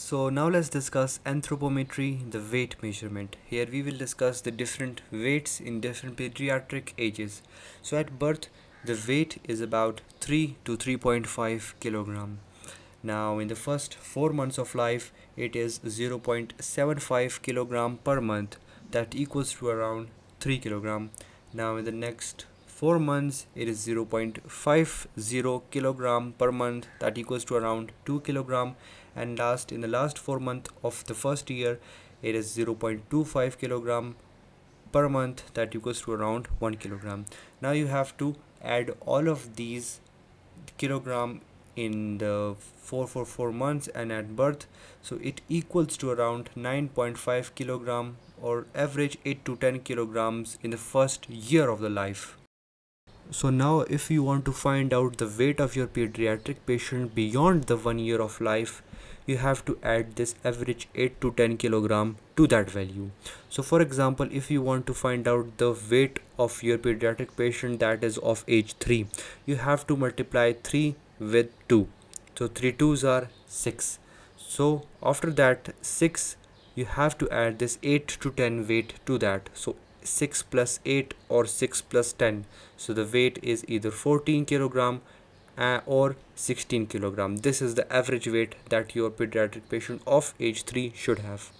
So now let's discuss anthropometry, the weight measurement. Here we will discuss the different weights in different pediatric ages. So at birth, the weight is about 3 to 3.5 kilogram. Now in the first 4 months of life, it is 0.75 kilogram per month. That equals to around 3 kilogram. Now in the next 4 months, it is 0.50 kilogram per month. That equals to around 2 kilogram. And in the last 4 months of the first year, it is 0.25 kilogram per month. That equals to around 1 kilogram. Now you have to add all of these kilogram in the 4 months and at birth, so it equals to around 9.5 kilogram, or average 8 to 10 kilograms in the first year of the life. So now if you want to find out the weight of your pediatric patient beyond the 1 year of life, you have to add this average 8 to 10 kilogram to that value. So for example, if you want to find out the weight of your pediatric patient that is of age 3, you have to multiply 3 with 2. So 3 2s are 6. So after that 6, you have to add this 8 to 10 weight to that. So 6 plus 8 or 6 plus 10. So the weight is either 14 kilogram or 16 kilogram. This is the average weight that your pediatric patient of age 3 should have.